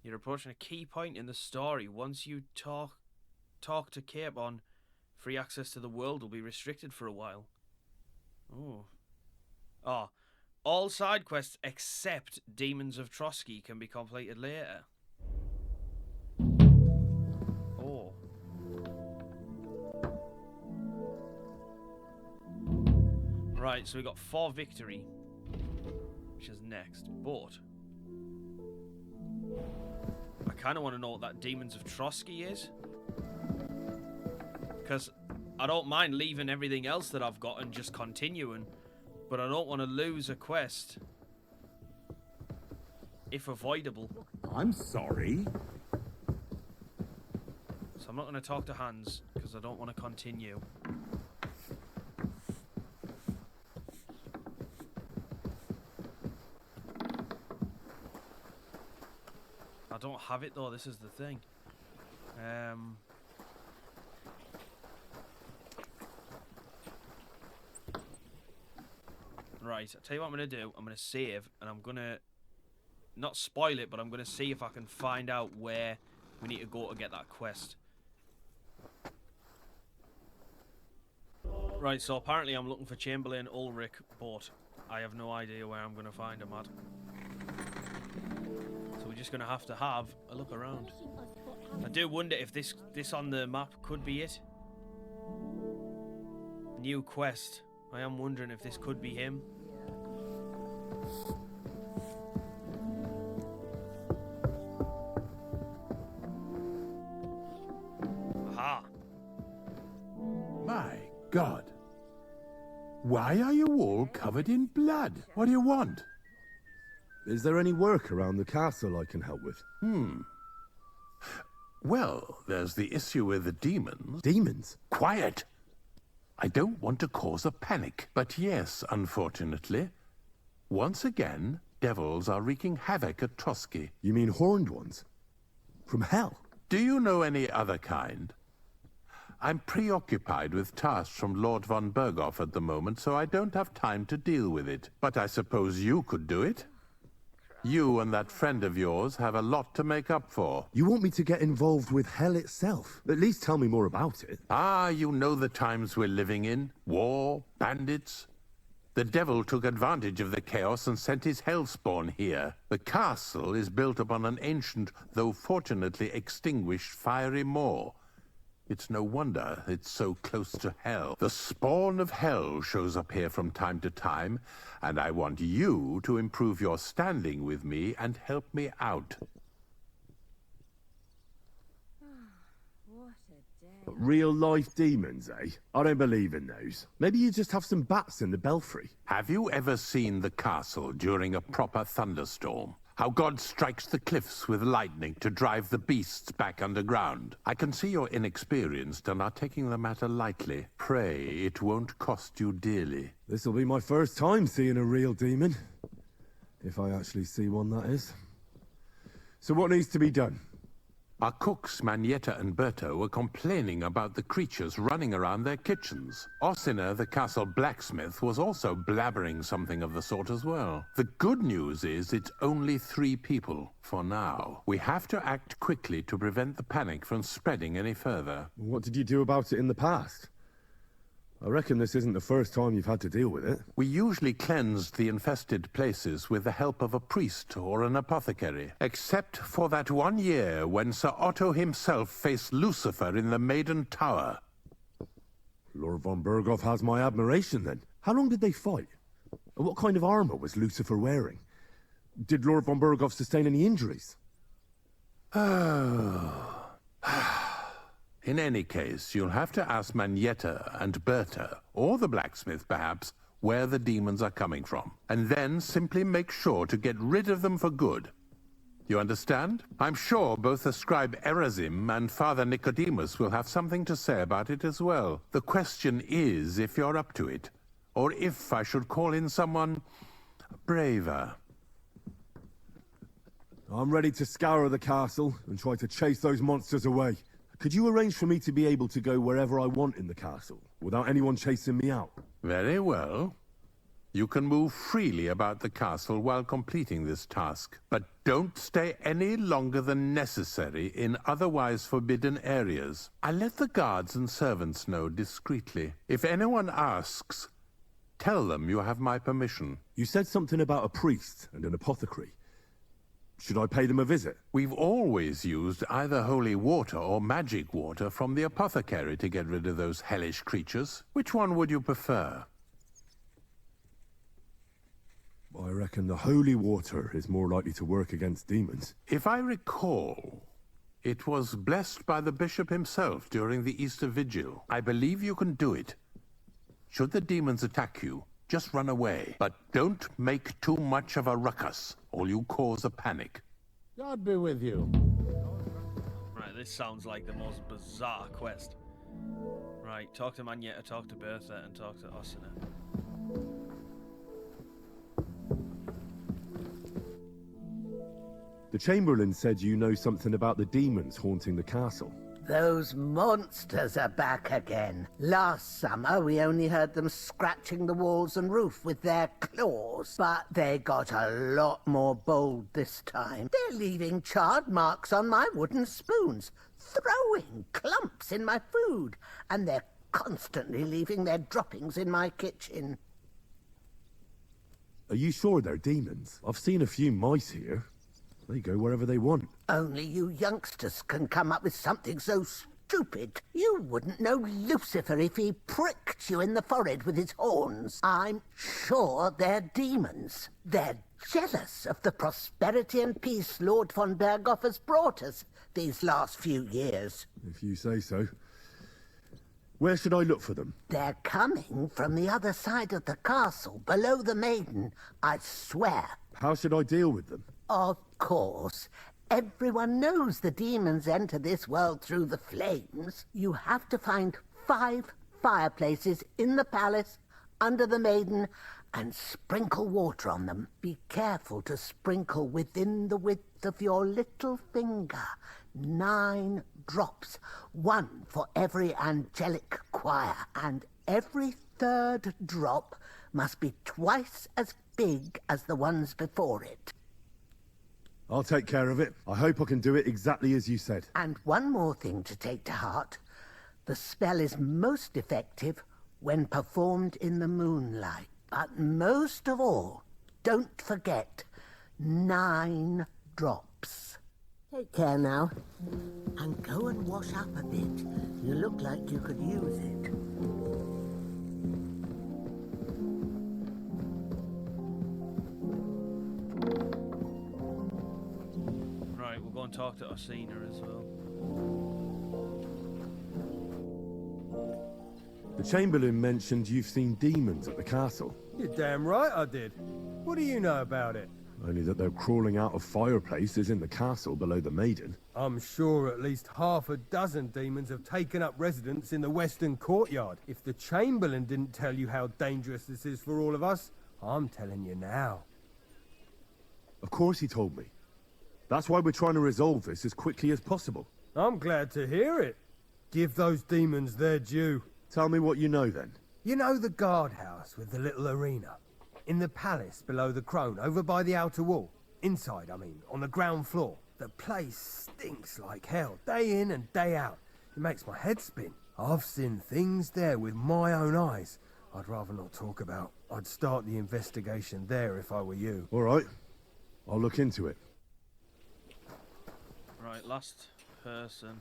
You're approaching a key point in the story. Once you talk to Capon, free access to the world will be restricted for a while. Oh. Ah. All side quests except Demons of Trotsky can be completed later. Oh. Right, so we got 4 victory, which is next, but I kind of want to know what that Demons of Trotsky is, because I don't mind leaving everything else that I've got and just continuing, but I don't want to lose a quest if avoidable. I'm sorry. So I'm not going to talk to Hans because I don't want to continue. I don't have it though, this is the thing. Right, I'll tell you what I'm going to do. I'm going to save and I'm going to not spoil it, but I'm going to see if I can find out where we need to go to get that quest. Right, so apparently I'm looking for Chamberlain Ulrich, but I have no idea where I'm going to find him at. So we're just going to have a look around. I do wonder if this on the map could be it. New quest. I am wondering if this could be him. Aha! My God. Why are you all covered in blood? What do you want? Is there any work around the castle I can help with? Well, there's the issue with the demons. Demons? Quiet! I don't want to cause a panic, but yes, unfortunately, once again, devils are wreaking havoc at Trotsky. You mean horned ones? From hell? Do you know any other kind? I'm preoccupied with tasks from Lord von Berghoff at the moment, so I don't have time to deal with it. But I suppose you could do it? You and that friend of yours have a lot to make up for. You want me to get involved with hell itself? At least tell me more about it. Ah, you know the times we're living in. War, bandits. The devil took advantage of the chaos and sent his hellspawn here. The castle is built upon an ancient, though fortunately extinguished, fiery moor. It's no wonder it's so close to hell. The spawn of hell shows up here from time to time, and I want you to improve your standing with me and help me out. Real-life demons, eh? I don't believe in those. Maybe you just have some bats in the belfry. Have you ever seen the castle during a proper thunderstorm? How God strikes the cliffs with lightning to drive the beasts back underground. I can see you're inexperienced and are taking the matter lightly. Pray it won't cost you dearly. This'll be my first time seeing a real demon. If I actually see one, that is. So what needs to be done? Our cooks, Manietta and Berto, were complaining about the creatures running around their kitchens. Ossina, the castle blacksmith, was also blabbering something of the sort as well. The good news is it's only 3 people, for now. We have to act quickly to prevent the panic from spreading any further. What did you do about it in the past? I reckon this isn't the first time you've had to deal with it. We usually cleansed the infested places with the help of a priest or an apothecary. Except for that one year when Sir Otto himself faced Lucifer in the Maiden Tower. Lord von Berghoff has my admiration then. How long did they fight? What kind of armor was Lucifer wearing? Did Lord von Berghoff sustain any injuries? Oh. In any case, you'll have to ask Manietta and Berta, or the blacksmith perhaps, where the demons are coming from, and then simply make sure to get rid of them for good. You understand? I'm sure both the scribe Erazim and Father Nicodemus will have something to say about it as well. The question is if you're up to it, or if I should call in someone braver. I'm ready to scour the castle and try to chase those monsters away. Could you arrange for me to be able to go wherever I want in the castle, without anyone chasing me out? Very well. You can move freely about the castle while completing this task, but don't stay any longer than necessary in otherwise forbidden areas. I'll let the guards and servants know discreetly. If anyone asks, tell them you have my permission. You said something about a priest and an apothecary. Should I pay them a visit? We've always used either holy water or magic water from the apothecary to get rid of those hellish creatures. Which one would you prefer? I reckon the holy water is more likely to work against demons. If I recall, it was blessed by the bishop himself during the Easter Vigil. I believe you can do it. Should the demons attack you, just run away. But don't make too much of a ruckus, or you cause a panic. God be with you. Right, this sounds like the most bizarre quest. Right, talk to Manietta, talk to Bertha, and talk to Osina. The Chamberlain said you know something about the demons haunting the castle. Those monsters are back again. Last summer, we only heard them scratching the walls and roof with their claws, but they got a lot more bold this time. They're leaving charred marks on my wooden spoons, throwing clumps in my food, and they're constantly leaving their droppings in my kitchen. Are you sure they're demons? I've seen a few mice here. They go wherever they want. Only you youngsters can come up with something so stupid. You wouldn't know Lucifer if he pricked you in the forehead with his horns. I'm sure they're demons. They're jealous of the prosperity and peace Lord von Berghoff has brought us these last few years. If you say so. Where should I look for them? They're coming from the other side of the castle, below the maiden, I swear. How should I deal with them? Of course. Everyone knows the demons enter this world through the flames. You have to find 5 fireplaces in the palace, under the maiden, and sprinkle water on them. Be careful to sprinkle within the width of your little finger. 9 drops, 1 for every angelic choir, and every 3rd drop must be twice as big as the ones before it. I'll take care of it. I hope I can do it exactly as you said. And one more thing to take to heart. The spell is most effective when performed in the moonlight. But most of all, don't forget, 9 drops. Take care now. And go and wash up a bit. You look like you could use it. Right, we'll go and talk to Osina as well. The Chamberlain mentioned you've seen demons at the castle. You're damn right I did. What do you know about it? Only that they're crawling out of fireplaces in the castle below the maiden. I'm sure at least half a dozen demons have taken up residence in the western courtyard. If the Chamberlain didn't tell you how dangerous this is for all of us, I'm telling you now. Of course he told me. That's why we're trying to resolve this as quickly as possible. I'm glad to hear it. Give those demons their due. Tell me what you know then. You know the guardhouse with the little arena? In the palace below the Crone, over by the outer wall. Inside, I mean, on the ground floor. The place stinks like hell, day in and day out. It makes my head spin. I've seen things there with my own eyes I'd rather not talk about. I'd start the investigation there if I were you. All right. I'll look into it. Right, last person.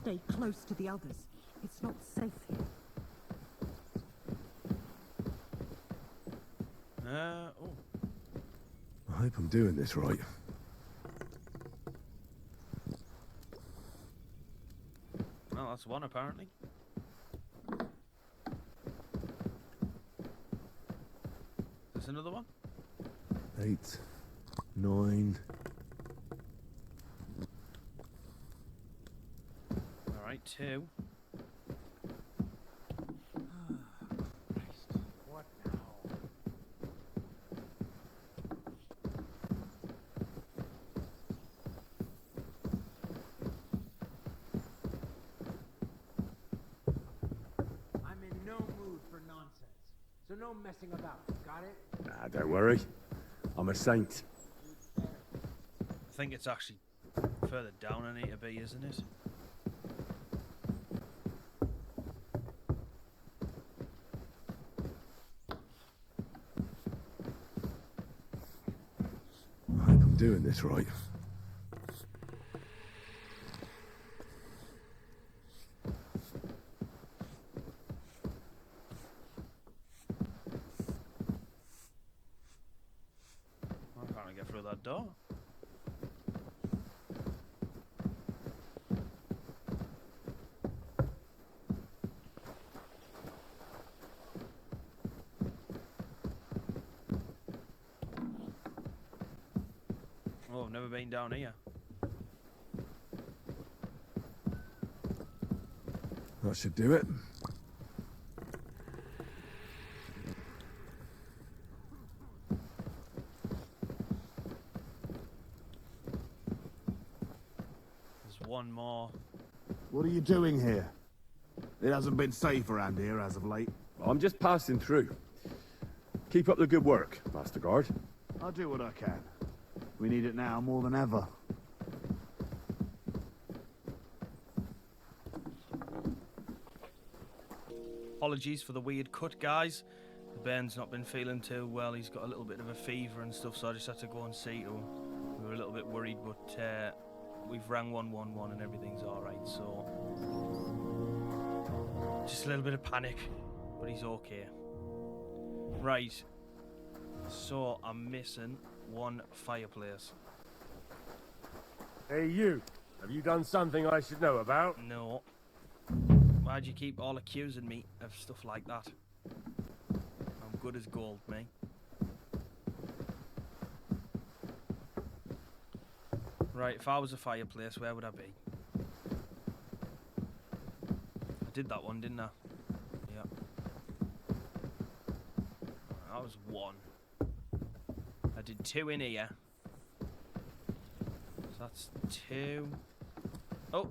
stay close to the others. It's not safe here. Oh. I hope I'm doing this right. Well, that's one apparently. There's another one. 8, 9. All right, 2. What now? I'm in no mood for nonsense, so no messing about. Got it? Nah, don't worry. I'm a saint. I think it's actually further down I need to be, isn't it? I hope I'm doing this right. Why can't I get through that door? Oh, I've never been down here. That should do it. There's one more. What are you doing here? It hasn't been safe around here as of late. I'm just passing through. Keep up the good work, Master Guard. I'll do what I can. We need it now more than ever. Apologies for the weird cut, guys. Ben's not been feeling too well. He's got a little bit of a fever and stuff, so I just had to go and see to him. We were a little bit worried, but we've rang 111 and everything's alright, so... just a little bit of panic, but he's okay. Right. So, I'm missing one fireplace. Hey, you. Have you done something I should know about? No. Why'd you keep all accusing me of stuff like that? I'm good as gold, me. Right, if I was a fireplace, where would I be? I did that one, didn't I? Yep. That was 1. I did 2 in here. So that's 2. Oh!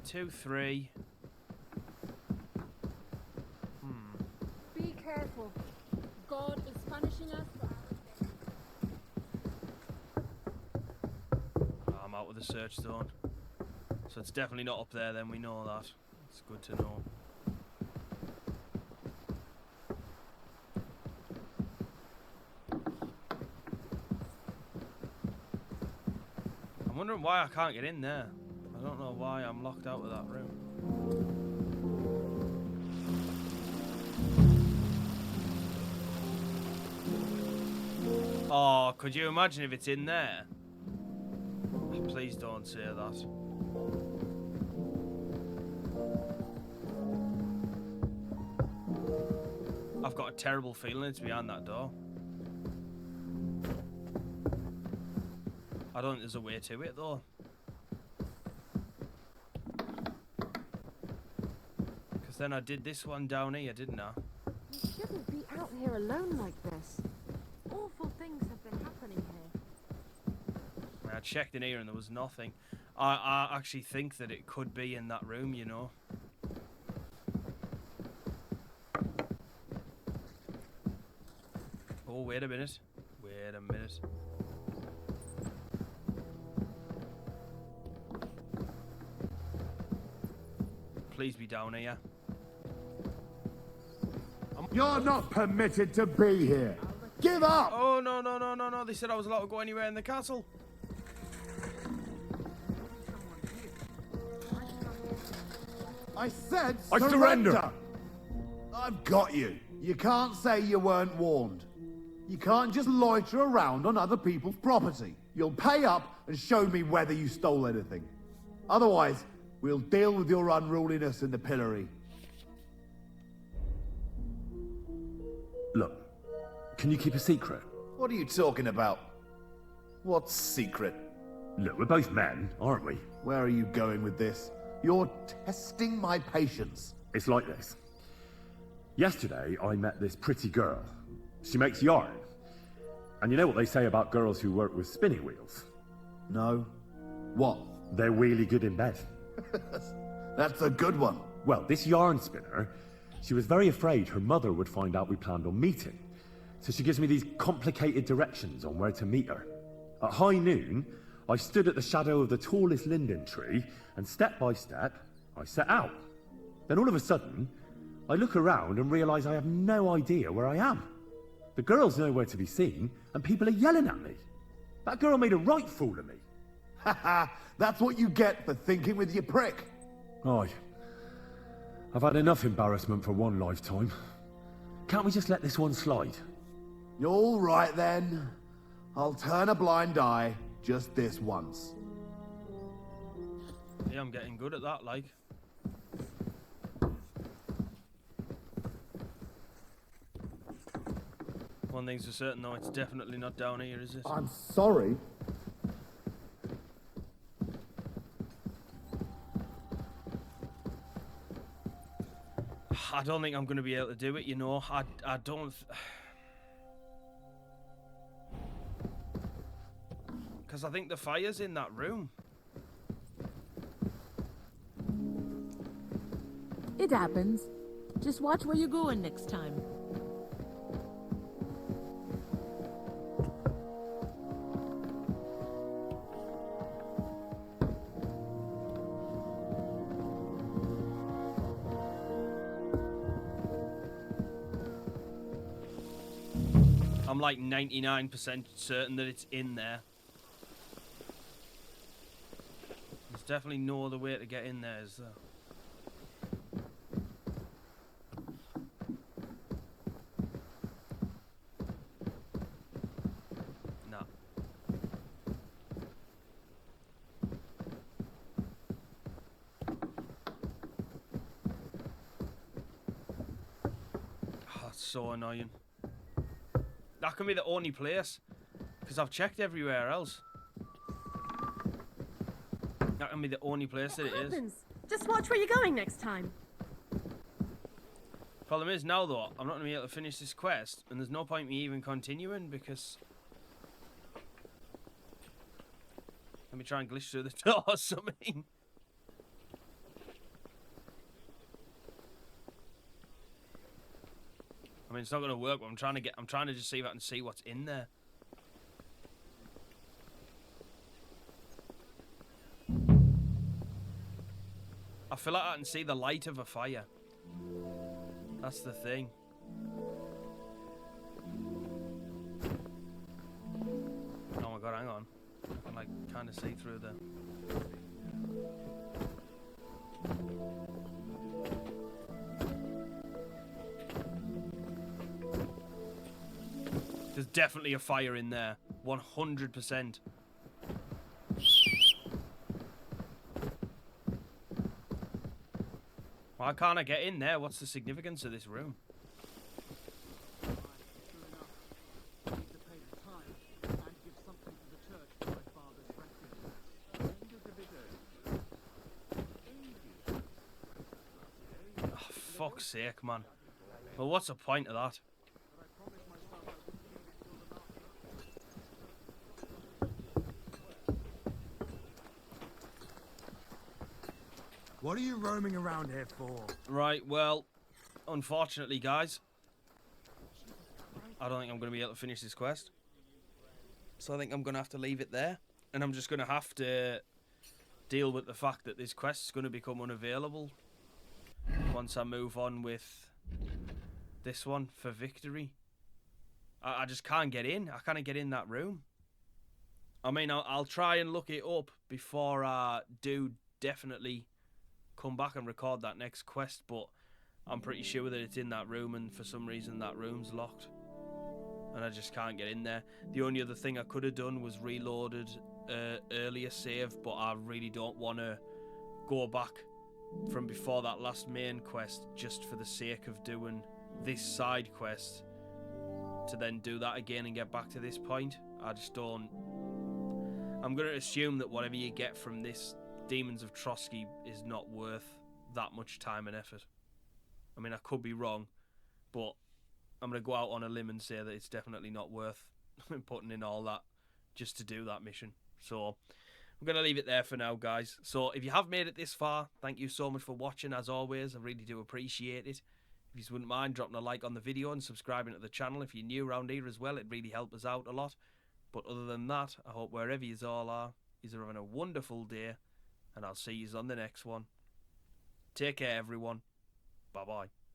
2, 3. Be careful. God is punishing us for our I'm out with the search zone. So it's definitely not up there then, we know that. It's good to know. I'm wondering why I can't get in there. I don't know why I'm locked out of that room. Oh, could you imagine if it's in there? Please don't say that. I've got a terrible feeling it's behind that door. I don't think there's a way to it though. Because then I did this one down here, didn't I? You shouldn't be out here alone like this. Awful things have been happening here. I checked in here and there was nothing. I actually think that it could be in that room, you know. Oh, wait a minute. Wait a minute. Please be down here. You're not permitted to be here. Give up! Oh, no, no, no, no, no. They said I was allowed to go anywhere in the castle. I said I surrender. I've got you. You can't say you weren't warned. You can't just loiter around on other people's property. You'll pay up and show me whether you stole anything. Otherwise, we'll deal with your unruliness in the pillory. Look, can you keep a secret? What are you talking about? What's secret? Look, we're both men, aren't we? Where are you going with this? You're testing my patience. It's like this. Yesterday, I met this pretty girl. She makes yarn. And you know what they say about girls who work with spinning wheels? No. What? They're really good in bed. That's a good one. Well, this yarn spinner, she was very afraid her mother would find out we planned on meeting. So she gives me these complicated directions on where to meet her. At high noon, I stood at the shadow of the tallest linden tree, and step by step, I set out. Then all of a sudden, I look around and realise I have no idea where I am. The girl's nowhere to be seen, and people are yelling at me. That girl made a right fool of me. Haha, that's what you get for thinking with your prick. Aye. I've had enough embarrassment for one lifetime. Can't we just let this one slide? You're all right then. I'll turn a blind eye just this once. Yeah, I'm getting good at that, like. One thing's for certain, though, it's definitely not down here, is it? I'm sorry. I don't think I'm going to be able to do it, you know. I don't... Because I think the fire's in that room. It happens. Just watch where you're going next time. I'm like 99% certain that it's in there. There's definitely no other way to get in there, is there? No. Oh, it's so annoying. That can be the only place, because I've checked everywhere else. That can be the only place that it is. Just watch where you're going next time. Problem is now, though, I'm not going to be able to finish this quest, and there's no point me even continuing, because... Let me try and glitch through the door or something. I mean, it's not going to work, but I'm trying to just see if I can see what's in there. I feel like I can see the light of a fire. That's the thing. Oh my god, hang on. I can like kind of see through the... There's definitely a fire in there. 100%. Why can't I get in there? What's the significance of this room? Oh, fuck's sake, man. Well, what's the point of that? What are you roaming around here for? Right, well, unfortunately, guys, I don't think I'm going to be able to finish this quest. So I think I'm going to have to leave it there. And I'm just going to have to deal with the fact that this quest is going to become unavailable once I move on with this one for victory. I just can't get in. I can't get in that room. I mean, I'll try and look it up before I do definitely come back and record that next quest, but I'm pretty sure that it's in that room, and for some reason that room's locked. And I just can't get in there. The only other thing I could have done was reloaded earlier save, but I really don't want to go back from before that last main quest just for the sake of doing this side quest to then do that again and get back to this point. I just don't... I'm going to assume that whatever you get from this Demons of Trotsky is not worth that much time and effort. I mean, I could be wrong, but I'm going to go out on a limb and say that it's definitely not worth putting in all that just to do that mission. So I'm going to leave it there for now, guys. So if you have made it this far, thank you so much for watching. As always, I really do appreciate it. If you wouldn't mind dropping a like on the video and subscribing to the channel if you're new around here as well, it really helps us out a lot. But other than that, I hope wherever you all are, you're having a wonderful day, and I'll see you on the next one. Take care, everyone. Bye-bye.